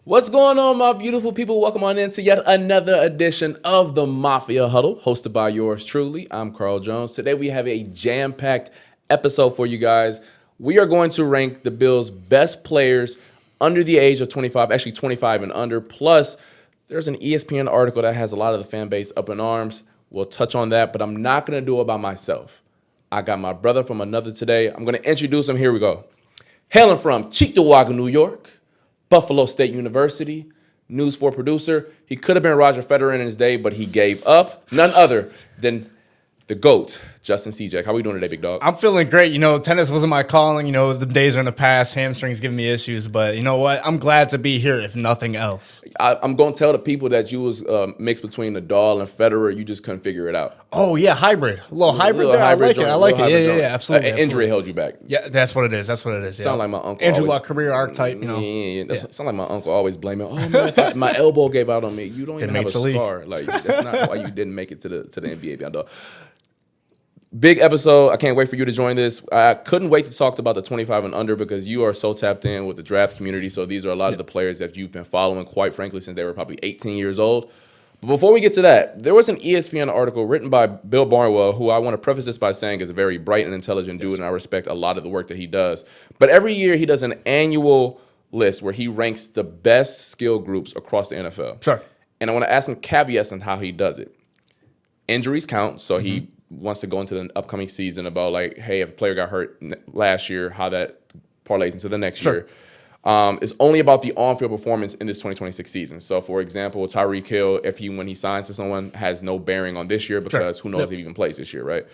What's going on, my beautiful people? Welcome on into yet another edition of the Mafia Huddle, hosted by yours truly. I'm Carl Jones. Today we have a jam-packed episode for you guys. We are going to rank the Bills' best players under the age of 25, actually 25 and under. Plus, there's an ESPN article that has a lot of the fan base up in arms. We'll touch on that, but I'm not going to do it by myself. I got my brother from another today. I'm going to introduce him. Here we go. Hailing from Cheektowaga, New York, Buffalo State University, News 4 producer. He could have been Roger Federer in his day, but he gave up. None other than the GOAT, Justin Siejak. How are we doing today, big dog? I'm feeling great. You know, tennis wasn't my calling. You know, the days are in the past. Hamstrings giving me issues. But you know what? I'm glad to be here, if nothing else. I'm going to tell the people that you was mixed between Nadal and Federer. You just couldn't figure it out. Oh, yeah, hybrid. A little hybrid there. I like it. I like it. Yeah, absolutely. Injury held you back. Yeah, that's what it is. That's what it is. Sound like my uncle. Andrew Luck, career archetype, you know. Yeah. Sound like my uncle always blaming, oh, man, my elbow gave out on me. You don't even have a scar. Like, that's not why you didn't make it to the NBA, young dog. Big episode. I can't wait for you to join this. I couldn't wait to talk about the 25 and under because you are so tapped in with the draft community. So these are a lot of the players that you've been following, quite frankly, since they were probably 18 years old. But before we get to that, there was an ESPN article written by Bill Barnwell, who I want to preface this by saying is a very bright and intelligent dude, and I respect a lot of the work that he does. But every year he does an annual list where he ranks the best skill groups across the NFL. Sure. And I want to ask him caveats on how he does it. Injuries count, so he wants to go into the upcoming season about like, hey, if a player got hurt last year, how that parlays into the next year. It's only about the on-field performance in this 2026 season. So, for example, Tyreek Hill, when he signs to someone, has no bearing on this year because who knows if he even plays this year, right?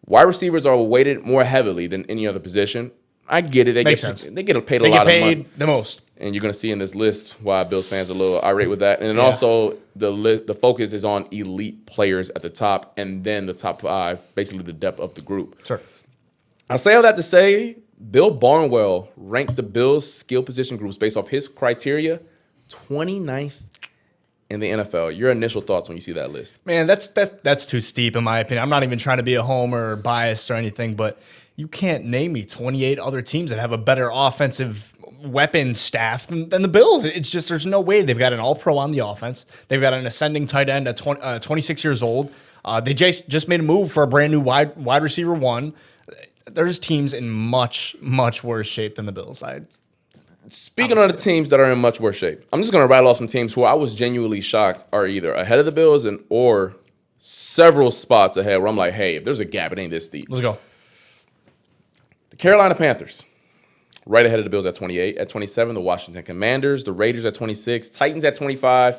Wide receivers are weighted more heavily than any other position. I get it. Makes sense. They get paid a lot of money. They get paid the most. And you're going to see in this list why Bills fans are a little irate with that. And then also the focus is on elite players at the top and then the top five, basically the depth of the group. Sure. I say all that to say Bill Barnwell ranked the Bills' skill position groups based off his criteria 29th in the NFL. Your initial thoughts when you see that list? Man, that's too steep in my opinion. I'm not even trying to be a homer or biased or anything, but you can't name me 28 other teams that have a better offensive weapon staff than the Bills. It's just there's no way. They've got an all-pro on the offense. They've got an ascending tight end at 26 years old. They just made a move for a brand new wide receiver one. There's teams in much, much worse shape than the Bills. Speaking of the teams that are in much worse shape, I'm just going to rattle off some teams who I was genuinely shocked are either ahead of the Bills or several spots ahead where I'm like, hey, if there's a gap, it ain't this deep. Let's go. The Carolina Panthers, right ahead of the Bills at 28. At 27, the Washington Commanders, the Raiders at 26, Titans at 25,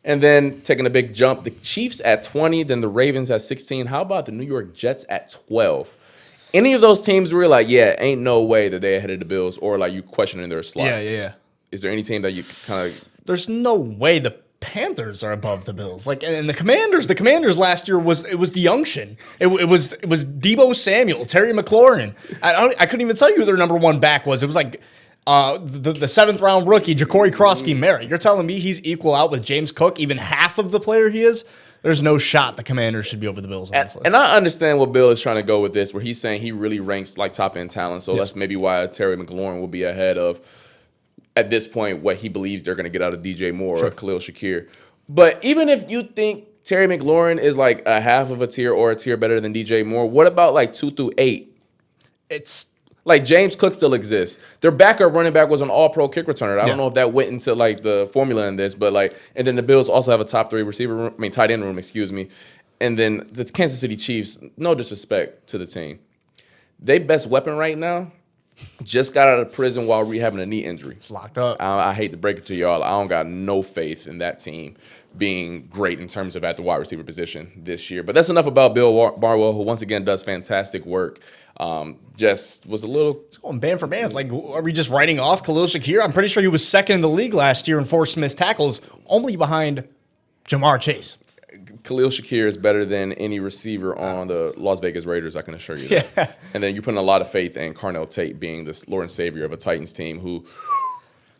and then taking a big jump, the Chiefs at 20, then the Ravens at 16. How about the New York Jets at 12? Any of those teams where you're like, yeah, ain't no way that they ahead of the Bills, or like you questioning their slot? Yeah. Is there any team that you kind of... There's no way the Panthers are above the Bills. Like, and the Commanders last year was the Unction. It was Deebo Samuel, Terry McLaurin. I couldn't even tell you who their number one back was. It was like the seventh round rookie, Ja'Cory Krosky-Merritt. You're telling me he's equal out with James Cook, even half of the player he is? There's no shot the Commanders should be over the Bills, honestly. And I understand what Bill is trying to go with this, where he's saying he really ranks like top-end talent. So that's maybe why Terry McLaurin will be ahead of, at this point, what he believes they're going to get out of DJ Moore or Khalil Shakir. But even if you think Terry McLaurin is like a half of a tier or a tier better than DJ Moore, what about like 2 through 8? It's... Like, James Cook still exists. Their backup running back was an all-pro kick returner. I don't know if that went into, like, the formula in this, but, like, and then the Bills also have a top 3 tight end room, And then the Kansas City Chiefs, no disrespect to the team. They best weapon right now just got out of prison while rehabbing a knee injury. It's locked up. I hate to break it to y'all. I don't got no faith in that team being great in terms of at the wide receiver position this year. But that's enough about Bill Barnwell, who once again does fantastic work. Just was a little... It's going band for bands. Like, are we just writing off Khalil Shakir? I'm pretty sure he was second in the league last year in forced missed tackles, only behind Jamar Chase. Khalil Shakir is better than any receiver on the Las Vegas Raiders, I can assure you that. Yeah. And then you put in a lot of faith in Carnell Tate being the Lord and Savior of a Titans team who...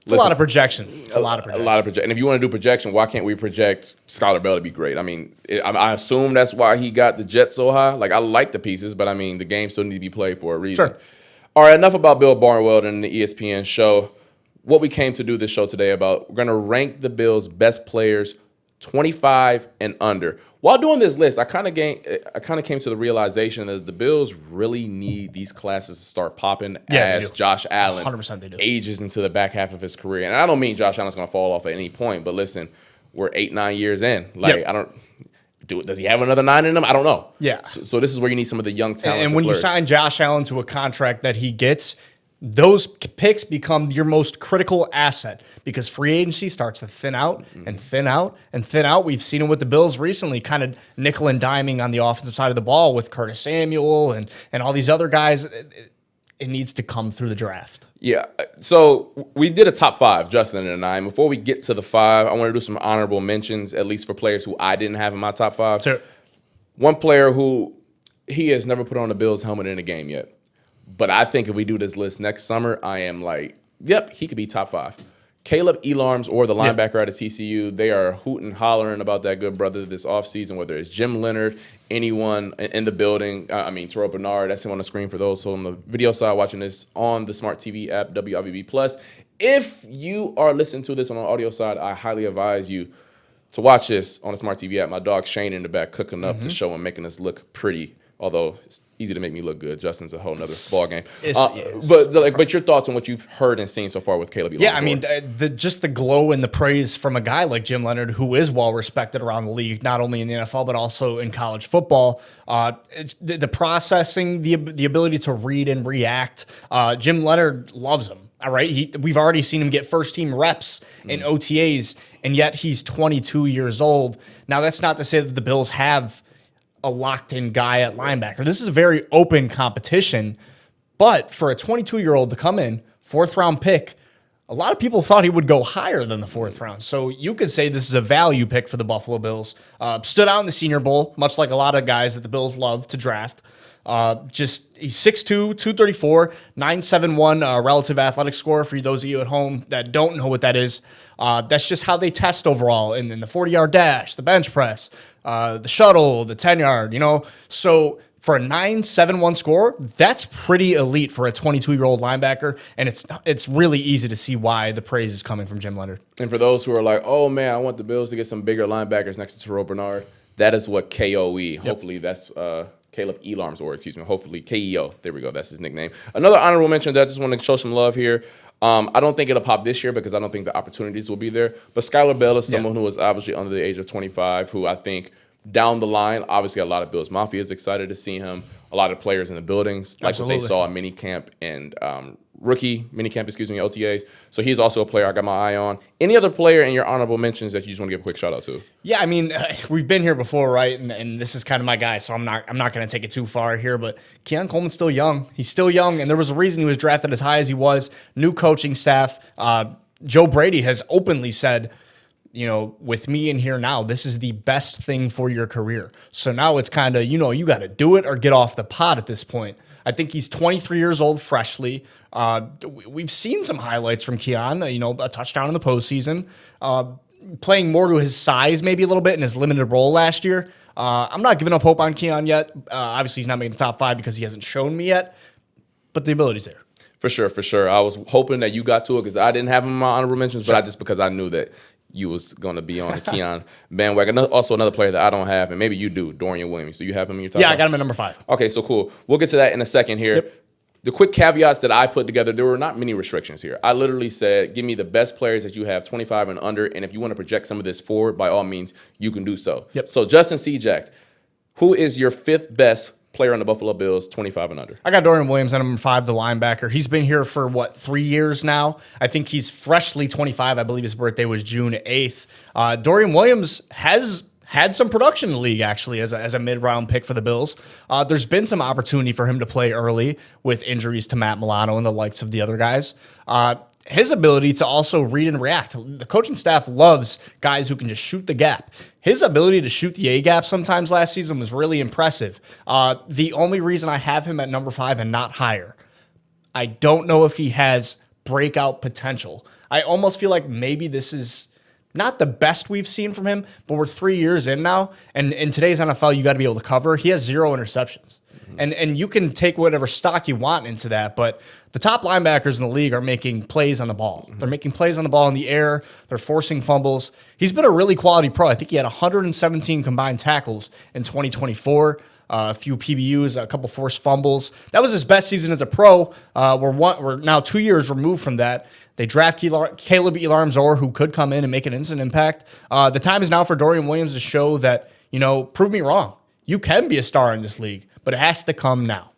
It's a lot of projection. It's a lot of projection. And if you want to do projection, why can't we project Skylar Bell to be great? I mean, I assume that's why he got the Jets so high. Like, I like the pieces, but I mean, the game still need to be played for a reason. Sure. All right, enough about Bill Barnwell and the ESPN show. what we came to do this show today about. We're going to rank the Bills' best players 25 and under. While doing this list, I kind of came to the realization that the Bills really need these classes to start popping as Josh Allen 100% they do. ages into the back half of his career. And I don't mean Josh Allen's going to fall off at any point, but listen, we're 8-9 years in. Like, I don't do. Does he have another 9 in him? I don't know. Yeah. So this is where you need some of the young talent. And when you sign Josh Allen to a contract that he gets, those picks become your most critical asset because free agency starts to thin out and thin out and thin out. We've seen it with the Bills recently, kind of nickel and diming on the offensive side of the ball with Curtis Samuel and all these other guys. It needs to come through the draft. Yeah. So we did a top 5, Justin and I. And before we get to the 5, I want to do some honorable mentions, at least for players who I didn't have in my top 5. Sure. One player who he has never put on a Bills helmet in a game yet. But I think if we do this list next summer, I am like, yep, he could be top 5. Kaleb Elarms-Orr the linebacker out of TCU. They are hooting, hollering about that good brother this offseason, whether it's Jim Leonhard, anyone in the building. Terrell Bernard, that's him on the screen for those who on the video side watching this on the Smart TV app, WIVB+. If you are listening to this on the audio side, I highly advise you to watch this on the Smart TV app. My dog Shane in the back cooking up the show and making us look pretty, although it's easy to make me look good. Justin's a whole nother ball game. But your thoughts on what you've heard and seen so far with Kaleb Elarms-Orr? Yeah, I mean, just the glow and the praise from a guy like Jim Leonhard, who is well respected around the league, not only in the NFL but also in college football. The processing, the ability to read and react. Jim Leonhard loves him. All right, we've already seen him get first-team reps in OTAs, and yet he's 22 years old. Now, that's not to say that the Bills have a locked-in guy at linebacker. This is a very open competition, but for a 22-year-old to come in, 4th-round pick, a lot of people thought he would go higher than the 4th round. So you could say this is a value pick for the Buffalo Bills. Stood out in the Senior Bowl, much like a lot of guys that the Bills love to draft. He's 6'2", 234, 971 relative athletic score. For those of you at home that don't know what that is, that's just how they test overall in the 40-yard dash, the bench press, the shuttle, the 10-yard, So for a 971 score, that's pretty elite for a 22-year-old linebacker, and it's really easy to see why the praise is coming from Jim Leonhard. And for those who are like, oh, man, I want the Bills to get some bigger linebackers next to Terrell Bernard, that is what KOE, hopefully that's Kaleb Elarms-Orr, hopefully KEO. There we go. That's his nickname. Another honorable mention that I just want to show some love here. I don't think it'll pop this year because I don't think the opportunities will be there. But Skylar Bell is someone who is obviously under the age of 25, who I think down the line, obviously a lot of Bills Mafia is excited to see him. A lot of players in the buildings, like what they saw in minicamp and OTAs. So he's also a player I got my eye on. Any other player in your honorable mentions that you just want to give a quick shout out to? Yeah, I mean, we've been here before, right? And this is kind of my guy, so I'm not going to take it too far here. But Keon Coleman's still young. He's still young, and there was a reason he was drafted as high as he was. New coaching staff. Joe Brady has openly said, with me in here now, this is the best thing for your career. So now it's kind of, you got to do it or get off the pot at this point. I think he's 23 years old freshly. We've seen some highlights from Keon, a touchdown in the postseason, playing more to his size maybe a little bit in his limited role last year. I'm not giving up hope on Keon yet. Obviously, he's not making the top 5 because he hasn't shown me yet, but the ability's there. For sure. I was hoping that you got to it because I didn't have him in my honorable mentions, but because I knew that you was going to be on the Keon bandwagon. Also, another player that I don't have, and maybe you do, Dorian Williams. Do you have him in your top 5? I got him at number 5. Okay, so cool. We'll get to that in a second here. Yep. The quick caveats that I put together, there were not many restrictions here. I literally said, give me the best players that you have, 25 and under, and if you want to project some of this forward, by all means, you can do so. Yep. So, Justin Siejak, who is your 5th best player on the Buffalo Bills, 25 and under? I got Dorian Williams at number 5, the linebacker. He's been here for, 3 years now? I think he's freshly 25. I believe his birthday was June 8th. Dorian Williams has had some production in the league, actually, as a mid-round pick for the Bills. There's been some opportunity for him to play early with injuries to Matt Milano and the likes of the other guys. His ability to also read and react. The coaching staff loves guys who can just shoot the gap. His ability to shoot the A-gap sometimes last season was really impressive. The only reason I have him at number 5 and not higher, I don't know if he has breakout potential. I almost feel like maybe this is not the best we've seen from him, but we're 3 years in now. And in today's NFL, you got to be able to cover. He has 0 interceptions. And you can take whatever stock you want into that, but the top linebackers in the league are making plays on the ball. They're making plays on the ball in the air. They're forcing fumbles. He's been a really quality pro. I think he had 117 combined tackles in 2024. A few PBUs, a couple forced fumbles. That was his best season as a pro. We're now 2 years removed from that. They draft Kaleb Elarms-Orr, who could come in and make an instant impact. The time is now for Dorian Williams to show that, prove me wrong. You can be a star in this league, but it has to come now.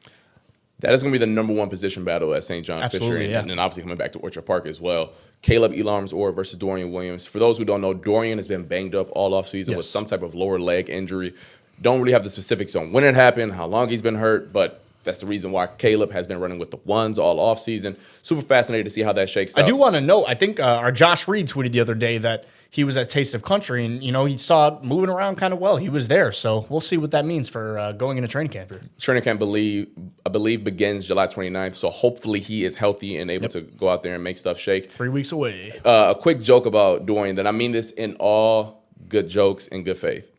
That is going to be the number one position battle at St. John Fisher, and then obviously coming back to Orchard Park as well. Kaleb Elarms-Orr versus Dorian Williams. For those who don't know, Dorian has been banged up all offseason with some type of lower leg injury. Don't really have the specifics on when it happened, how long he's been hurt, but that's the reason why Kaleb has been running with the ones all offseason. Super fascinated to see how that shakes out. I do want to know, I think our Josh Reed tweeted the other day that he was at Taste of Country, and, he saw it moving around kind of well. He was there, so we'll see what that means for going into training camp here. Training camp, I believe, begins July 29th, so hopefully he is healthy and able to go out there and make stuff shake. 3 weeks away. A quick joke about Dorian, that I mean this in all good jokes and good faith.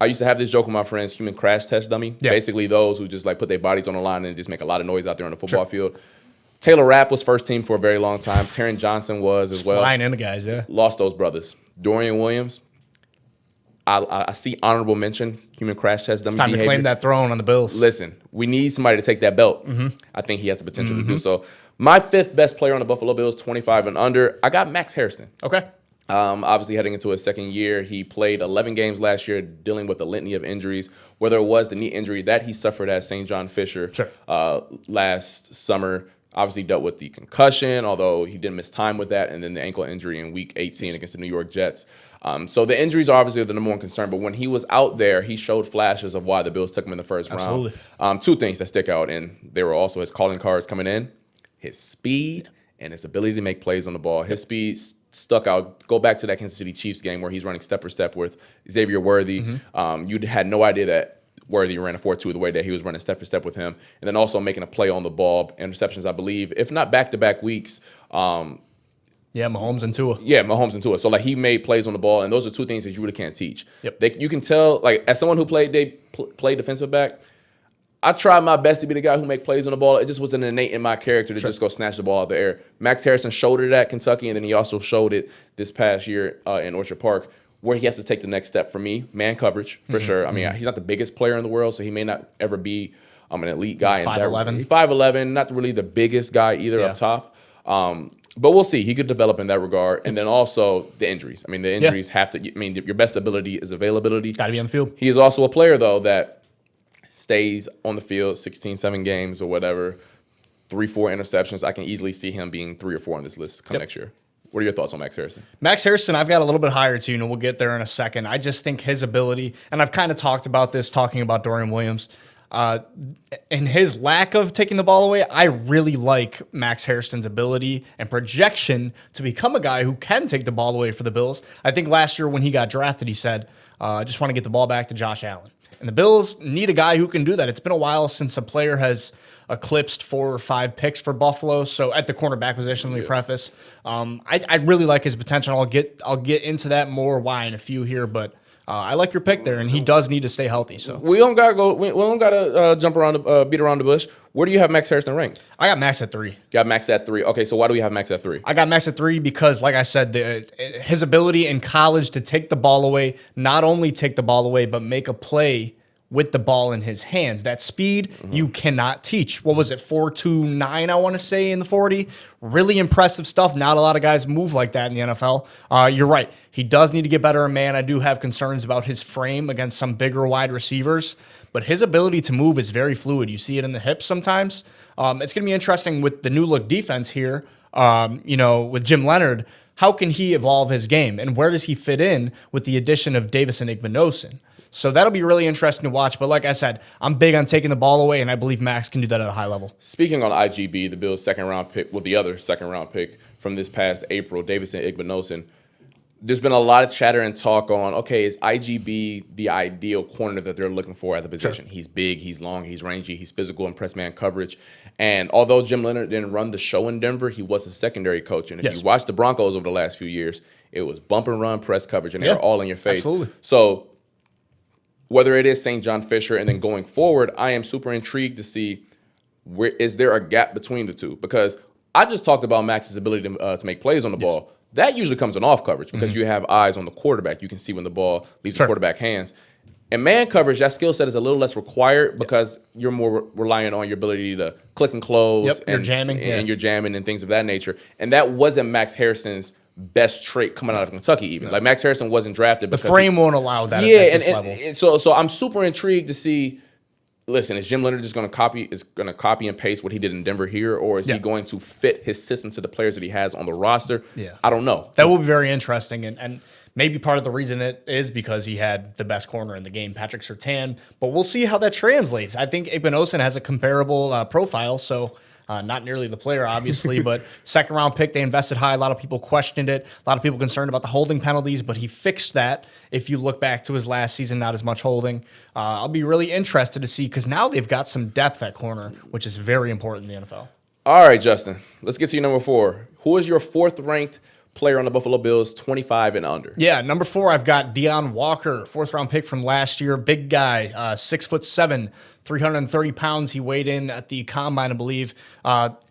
I used to have this joke with my friends, human crash test dummy. Yeah. Basically those who just put their bodies on the line and just make a lot of noise out there on the football field. Taylor Rapp was first team for a very long time. Taryn Johnson was as well. Flying in the guys, yeah. Lost those brothers. Dorian Williams, I see honorable mention, human crash test dummy behavior. It's time to claim that throne on the Bills. Listen, we need somebody to take that belt. I think he has the potential to do so. My 5th best player on the Buffalo Bills, 25 and under, I got Max Hairston. Okay. Obviously heading into his second year. He played 11 games last year dealing with a litany of injuries, whether it was the knee injury that he suffered at St. John Fisher last summer. Obviously dealt with the concussion, although he didn't miss time with that, and then the ankle injury in Week 18 against the New York Jets. So the injuries are obviously the number one concern, but when he was out there, he showed flashes of why the Bills took him in the first round. 2 things that stick out, and they were also his calling cards coming in, his speed and his ability to make plays on the ball. His speed stuck out. Go back to that Kansas City Chiefs game where he's running step for step with Xavier Worthy. You had no idea that Worthy ran a 4.2 the way that he was running step for step with him, and then also making a play on the ball, interceptions, I believe, if not back-to-back weeks. Mahomes and Tua. Yeah, Mahomes and Tua. So he made plays on the ball, and those are 2 things that you really can't teach. Yep. You can tell, as someone who played defensive back, I tried my best to be the guy who make plays on the ball. It just wasn't innate in my character to just go snatch the ball out of the air. Max Harrison showed it at Kentucky, and then he also showed it this past year in Orchard Park, where he has to take the next step for me. Man coverage, for sure. I mean, he's not the biggest player in the world, so he may not ever be an elite guy. He's 5'11". He's 5'11", not really the biggest guy either up top. But we'll see. He could develop in that regard. And then also the injuries. I mean, the injuries have to – your best ability is availability. Got to be on the field. He is also a player, though, that stays on the field 16, 7 games or whatever, 3, 4 interceptions. I can easily see him being 3 or 4 on this list come next year. What are your thoughts on Max Harrison? Max Harrison, I've got a little bit higher too, and we'll get there in a second. I just think his ability, and I've kind of talked about this talking about Dorian Williams, and his lack of taking the ball away, I really like Max Hairston's ability and projection to become a guy who can take the ball away for the Bills. I think last year when he got drafted, he said, I just want to get the ball back to Josh Allen. And the Bills need a guy who can do that. It's been a while since a player has eclipsed 4 or 5 picks for Buffalo. So at the cornerback position, let me preface, I really like his potential. I'll get into that more why in a few here, but I like your pick there, and he does need to stay healthy. So we don't gotta go. We don't gotta jump around, beat around the bush. Where do you have Max Harrison ranked? I got Max at 3. Got Max at 3. Okay, so why do we have Max at 3? I got Max at 3 because, like I said, his ability in college to take the ball away, not only take the ball away, but make a play with the ball in his hands. That speed you cannot teach. What was it, 4.29, I want to say, in the 40? Really impressive stuff. Not a lot of guys move like that in the NFL. You're right. He does need to get better in man. I do have concerns about his frame against some bigger wide receivers, but his ability to move is very fluid. You see it in the hips sometimes. It's going to be interesting with the new look defense here, with Jim Leonhard. How can he evolve his game, and where does he fit in with the addition of Davis and Igbinosun? So that'll be really interesting to watch. But like I said, I'm big on taking the ball away, and I believe Max can do that at a high level. Speaking on IGB, the Bills' second-round pick, the other second-round pick from this past April, Davis and Igbinosun, there's been a lot of chatter and talk on, okay, is IGB the ideal corner that they're looking for at the position? Sure. He's big, he's long, he's rangy, he's physical in press man coverage. And although Jim Leonhard didn't run the show in Denver, he was a secondary coach. And if you watch the Broncos over the last few years, it was bump and run press coverage, and they were all in your face. Absolutely. So whether it is St. John Fisher and then going forward, I am super intrigued to see where is there a gap between the two? Because I just talked about Max's ability to make plays on the ball. That usually comes in off coverage because you have eyes on the quarterback. You can see when the ball leaves the quarterback hands. In man coverage, that skill set is a little less required because you're more reliant on your ability to click and close and you're jamming and things of that nature. And that wasn't Max Hairston's best trait coming out of Kentucky even. Like Max Hairston wasn't drafted because the frame won't allow that at this level. So I'm super intrigued to see. Listen, is Jim Leonhard just going to copy and paste what he did in Denver here, or is he going to fit his system to the players that he has on the roster? Yeah. I don't know. That will be very interesting, and maybe part of the reason it is because he had the best corner in the game, Patrick Surtain, but we'll see how that translates. I think Igbenogson has a comparable profile, so not nearly the player, obviously, but second-round pick, they invested high. A lot of people questioned it. A lot of people concerned about the holding penalties, but he fixed that. If you look back to his last season, not as much holding. I'll be really interested to see because now they've got some depth at corner, which is very important in the NFL. All right, Justin, let's get to your number 4. Who is your 4th-ranked player on the Buffalo Bills, 25 and under? Yeah, number 4, I've got Deone Walker, 4th-round pick from last year. Big guy, 6'7", 330 pounds. He weighed in at the combine, I believe.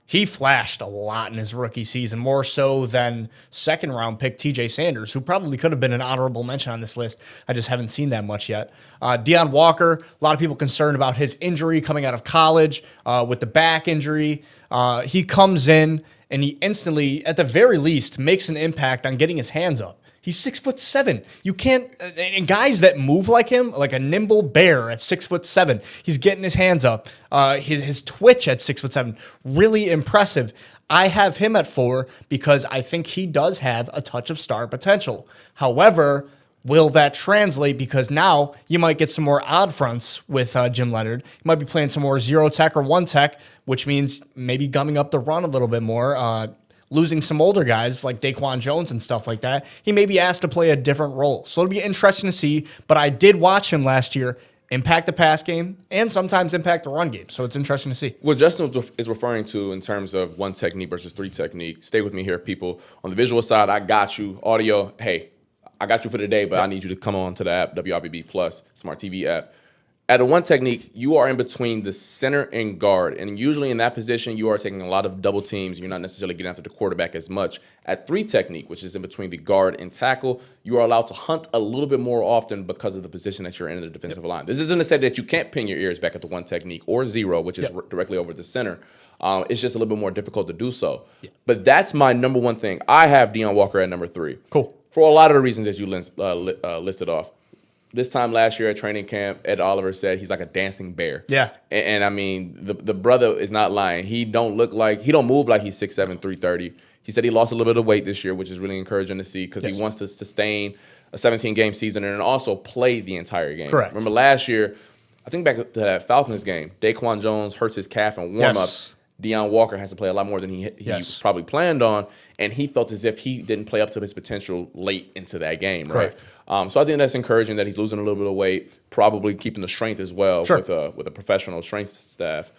He flashed a lot in his rookie season, more so than second-round pick TJ Sanders, who probably could have been an honorable mention on this list. I just haven't seen that much yet. Deone Walker, a lot of people concerned about his injury coming out of college with the back injury. He comes in, and he instantly, at the very least, makes an impact on getting his hands up. He's 6'7". You can't, and guys that move like him, like a nimble bear at 6'7", he's getting his hands up. His twitch at 6'7", really impressive. I have him at 4 because I think he does have a touch of star potential. However, will that translate? Because now you might get some more odd fronts with Jim Leonhard. You might be playing some more zero tech or one tech, which means maybe gumming up the run a little bit more. Losing some older guys like Daquan Jones and stuff like that, he may be asked to play a different role. So it'll be interesting to see, but I did watch him last year impact the pass game and sometimes impact the run game. So it's interesting to see. What Justin is referring to in terms of one technique versus 3 technique, stay with me here, people. On the visual side, I got you. Audio, hey, I got you for today, but I need you to come on to the app, WIVB Plus, Smart TV app. At a 1 technique, you are in between the center and guard. And usually in that position, you are taking a lot of double teams. You're not necessarily getting after the quarterback as much. At 3 technique, which is in between the guard and tackle, you are allowed to hunt a little bit more often because of the position that you're in the defensive line. This isn't to say that you can't pin your ears back at the 1 technique or 0, which is directly over the center. It's just a little bit more difficult to do so. But that's my number 1 thing. I have Deone Walker at number 3. Cool. For a lot of the reasons that you listed off. This time last year at training camp, Ed Oliver said he's like a dancing bear. Yeah. And I mean, the brother is not lying. He don't move like he's 6'7", 330. He said he lost a little bit of weight this year, which is really encouraging to see because he wants to sustain a 17-game season and also play the entire game. Correct. Remember last year, I think back to that Falcons game, Daquan Jones hurts his calf in warm-ups. Yes. Deone Walker has to play a lot more than he probably planned on, and he felt as if he didn't play up to his potential late into that game, right? So I think that's encouraging that he's losing a little bit of weight, probably keeping the strength as well with a professional strength staff.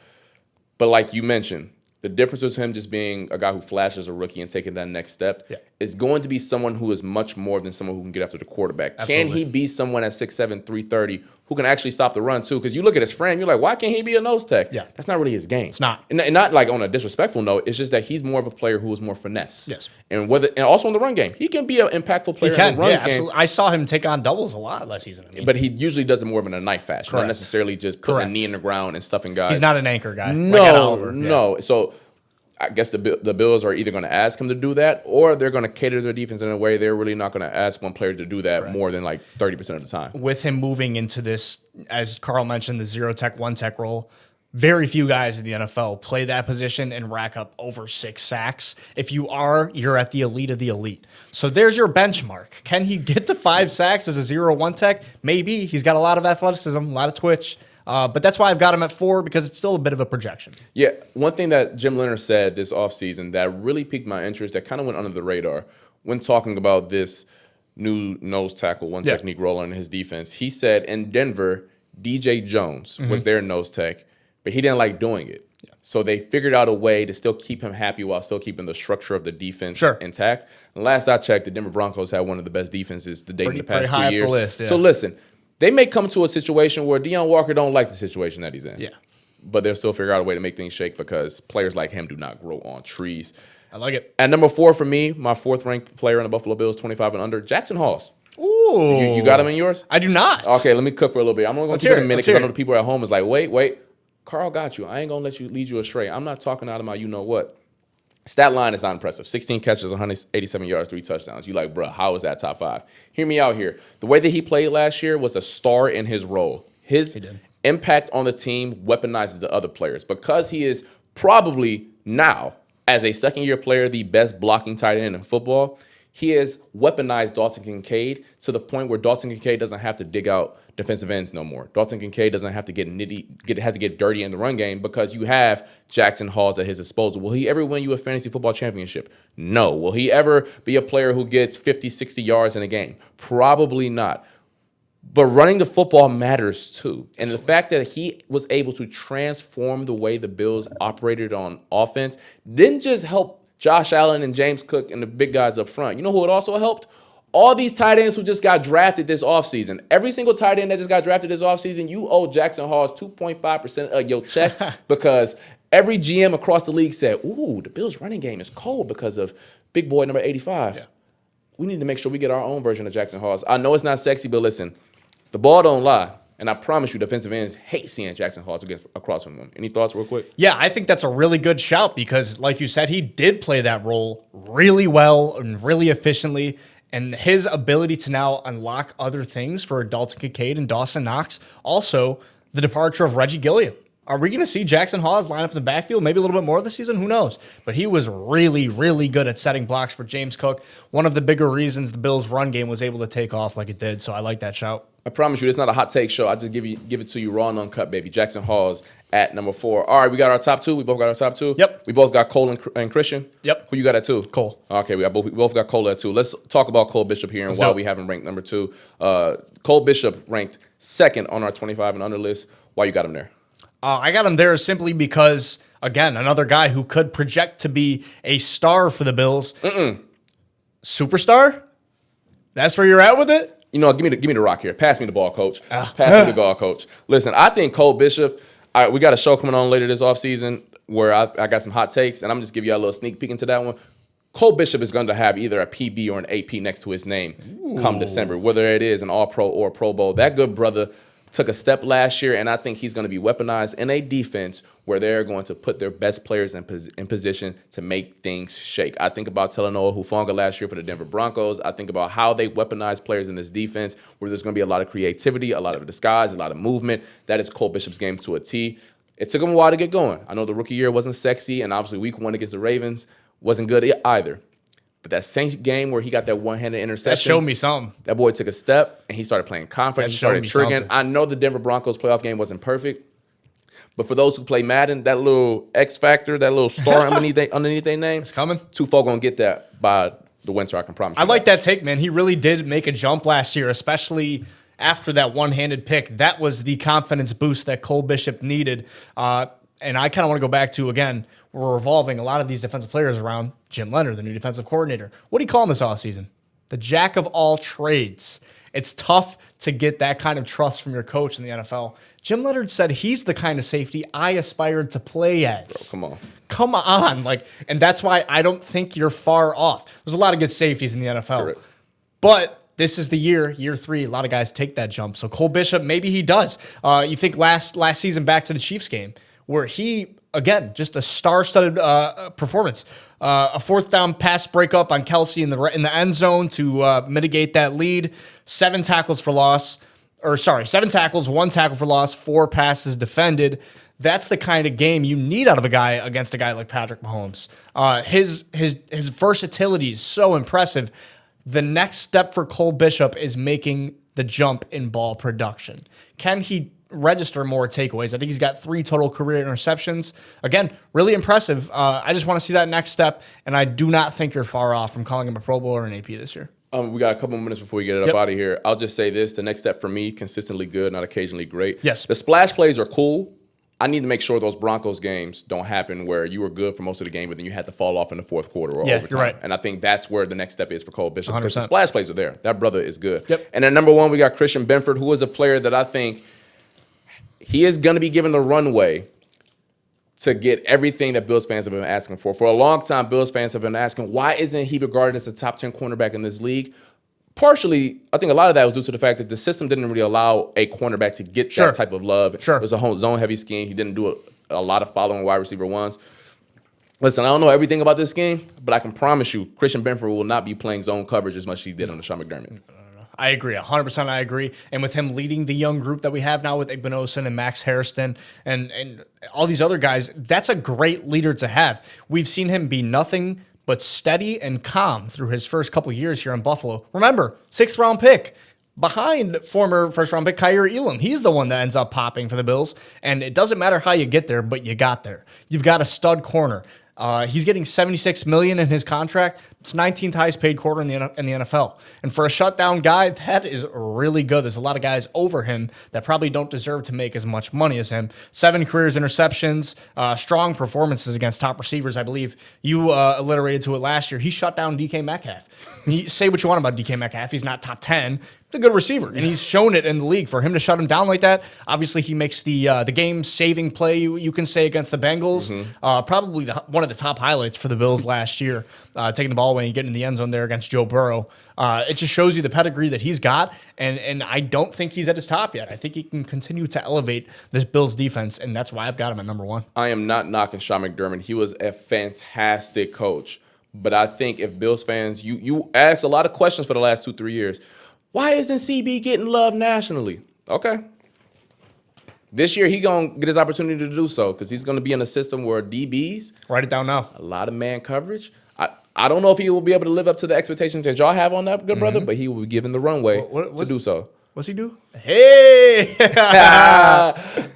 But like you mentioned, the difference with him just being a guy who flashes a rookie and taking that next step is going to be someone who is much more than someone who can get after the quarterback. Absolutely. Can he be someone at 6'7", 330 who can actually stop the run too? Because you look at his frame, you're like, why can't he be a nose tech? Yeah. That's not really his game. It's not. And not like on a disrespectful note, it's just that he's more of a player who is more finesse. Yes. And also in the run game. He can be an impactful player in the run game. Absolutely. I saw him take on doubles a lot last season. But he usually does it more of in a knife fashion, not necessarily just putting a knee in the ground and stuffing guys. He's not an anchor guy. Like Ed Oliver. No. So I guess the Bills are either going to ask him to do that or they're going to cater their defense in a way they're really not going to ask one player to do that more than like 30% of the time. With him moving into this, as Carl mentioned, the 0 tech, 1 tech role, very few guys in the NFL play that position and rack up over 6 sacks. If you are, you're at the elite of the elite. So there's your benchmark. Can he get to 5 sacks as a 0-1 tech? Maybe. He's got a lot of athleticism, a lot of twitch. But that's why I've got him at 4 because it's still a bit of a projection. Yeah, one thing that Jim Leonhard said this offseason that really piqued my interest, that kind of went under the radar when talking about this new nose tackle, one technique roller in his defense. He said in Denver, DJ Jones was their nose tech, but he didn't like doing it. So they figured out a way to still keep him happy while still keeping the structure of the defense intact. And last I checked, the Denver Broncos had one of the best defenses to date in the past 2 years. List, So listen, they may come to a situation where Deone Walker don't like the situation that he's in. Yeah. But they'll still figure out a way to make things shake because players like him do not grow on trees. I like it. At number 4 for me, my 4th ranked player in the Buffalo Bills, 25 and under, Jackson Halls. Ooh. You got him in yours? I do not. Okay, let me cook for a little bit. I'm only going to keep it in a minute because I know the people at home is like, wait. Carl got you. I ain't going to let you lead you astray. I'm not talking out of my you-know-what. Stat line is not impressive. 16 catches, 187 yards, 3 touchdowns. You like, bro, how is that top 5? Hear me out here. The way that he played last year was a star in his role. His impact on the team weaponizes the other players because he is probably now, as a second-year player, the best blocking tight end in football. He has weaponized Dalton Kincaid to the point where Dalton Kincaid doesn't have to dig out defensive ends no more. Dalton Kincaid doesn't have to get dirty in the run game because you have Jackson Halls at his disposal. Will he ever win you a fantasy football championship? No. Will he ever be a player who gets 50, 60 yards in a game? Probably not. But running the football matters too. And the fact that he was able to transform the way the Bills operated on offense didn't just help Josh Allen and James Cook and the big guys up front. You know who it also helped? All these tight ends who just got drafted this offseason. Every single tight end that just got drafted this offseason, you owe Jackson Halls 2.5% of your check because every GM across the league said, ooh, the Bills' running game is cold because of big boy number 85. Yeah. We need to make sure we get our own version of Jackson Halls. I know it's not sexy, but listen, the ball don't lie. And I promise you, defensive ends hate seeing Jackson Halls across from them. Any thoughts real quick? Yeah, I think that's a really good shout because, like you said, he did play that role really well and really efficiently. And his ability to now unlock other things for Dalton Kincaid and Dawson Knox. Also, the departure of Reggie Gilliam. Are we going to see Jackson Halls line up in the backfield maybe a little bit more this season? Who knows? But he was really, really good at setting blocks for James Cook. One of the bigger reasons the Bills' run game was able to take off like it did. So I like that shout. I promise you, it's not a hot take show. I just give it to you raw and uncut, baby. Jackson Halls at number 4. All right, we got our top 2. We both got our top 2. Yep. We both got Cole and Christian. Yep. Who you got at 2? Cole. Okay, we both got Cole at 2. Let's talk about Cole Bishop here and why we have him ranked number 2. Cole Bishop ranked 2nd on our 25 and under list. Why you got him there? I got him there simply because, again, another guy who could project to be a star for the Bills. Superstar? That's where you're at with it? You know, give me the rock here. Pass me the ball, coach. Pass me the ball, coach. Listen, I think Cole Bishop, we got a show coming on later this offseason where I got some hot takes, and I'm going to just give you a little sneak peek into that one. Cole Bishop is going to have either a PB or an AP next to his name come December, whether it is an All-Pro or a Pro Bowl. That good brother took a step last year, and I think he's going to be weaponized in a defense where they're going to put their best players in position to make things shake. I think about Talanoa Hufanga last year for the Denver Broncos. I think about how they weaponize players in this defense where there's going to be a lot of creativity, a lot of disguise, a lot of movement. That is Cole Bishop's game to a T. It took him a while to get going. I know the rookie year wasn't sexy, and obviously week 1 against the Ravens wasn't good either. But that same game where he got that one-handed interception. That showed me something. That boy took a step, and he started playing confidence. He started triggering. I know the Denver Broncos playoff game wasn't perfect, but for those who play Madden, that little X factor, that little star underneath their name, it's coming. Two folk going to get that by the winter, I can promise you. I like that take, man. He really did make a jump last year, especially after that one-handed pick. That was the confidence boost that Cole Bishop needed. And I kind of want to go back to, again, we're revolving a lot of these defensive players around Jim Leonhard, the new defensive coordinator. What do you call him this offseason? The jack of all trades. It's tough to get that kind of trust from your coach in the NFL. Jim Leonhard said he's the kind of safety I aspired to play as. Bro, come on. And that's why I don't think you're far off. There's a lot of good safeties in the NFL. Correct. But this is the year 3. A lot of guys take that jump. So Cole Bishop, maybe he does. You think last season back to the Chiefs game where he, again, just a star-studded performance. A 4th down pass breakup on Kelsey in the end zone to mitigate that lead. 7 tackles, 1 tackle for loss, 4 passes defended. That's the kind of game you need out of a guy against a guy like Patrick Mahomes. His versatility is so impressive. The next step for Cole Bishop is making the jump in ball production. Can he register more takeaways? I think he's got 3 total career interceptions. Again, really impressive. I just want to see that next step, and I do not think you're far off from calling him a Pro Bowl or an AP this year. We got a couple minutes before we get it up out of here. I'll just say this. The next step for me, consistently good, not occasionally great. Yes. The splash plays are cool. I need to make sure those Broncos games don't happen where you were good for most of the game, but then you had to fall off in the fourth quarter or overtime. You're right. And I think that's where the next step is for Cole Bishop. 100%. Because the splash plays are there. That brother is good. Yep. And then number one, we got Christian Benford, who is a player that I think he is going to be given the runway to get everything that Bills fans have been asking for. For a long time, Bills fans have been asking, why isn't he regarded as a top 10 cornerback in this league? Partially, I think a lot of that was due to the fact that the system didn't really allow a cornerback to get that type of love. Sure. It was a zone-heavy scheme. He didn't do a lot of following wide receiver ones. Listen, I don't know everything about this scheme, but I can promise you Christian Benford will not be playing zone coverage as much as he did on the Sean McDermott. I agree, 100% I agree. And with him leading the young group that we have now with Igbinosun and Max Hairston and all these other guys, that's a great leader to have. We've seen him be nothing but steady and calm through his first couple years here in Buffalo. Remember, 6th round pick behind former first round pick Kaiir Elam. He's the one that ends up popping for the Bills. And it doesn't matter how you get there, but you got there. You've got a stud corner. He's getting $76 million in his contract. It's 19th highest paid corner in the NFL. And for a shutdown guy, that is really good. There's a lot of guys over him that probably don't deserve to make as much money as him. 7 careers, interceptions, strong performances against top receivers. I believe you alliterated to it last year. He shut down DK Metcalf. You say what you want about DK Metcalf. He's not top 10. A good receiver, and he's shown it in the league. For him to shut him down like that, obviously he makes the game-saving play, you can say, against the Bengals. Probably one of the top highlights for the Bills last year, taking the ball away and getting in the end zone there against Joe Burrow. It just shows you the pedigree that he's got, and I don't think he's at his top yet. I think he can continue to elevate this Bills defense, and that's why I've got him at number 1. I am not knocking Sean McDermott. He was a fantastic coach. But I think if Bills fans, you asked a lot of questions for the last 2-3 years. Why isn't CB getting love nationally? Okay. This year, he going to get his opportunity to do so because he's going to be in a system where DBs. Write it down now. A lot of man coverage. I don't know if he will be able to live up to the expectations that y'all have on that, good brother, but he will be given the runway to do so. What's he do? Hey!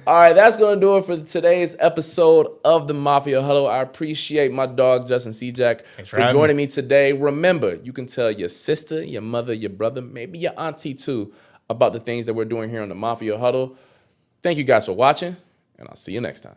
All right, that's going to do it for today's episode of the Mafia Huddle. I appreciate my dog, Justin Siejak, for joining me today. Remember, you can tell your sister, your mother, your brother, maybe your auntie too, about the things that we're doing here on the Mafia Huddle. Thank you guys for watching, and I'll see you next time.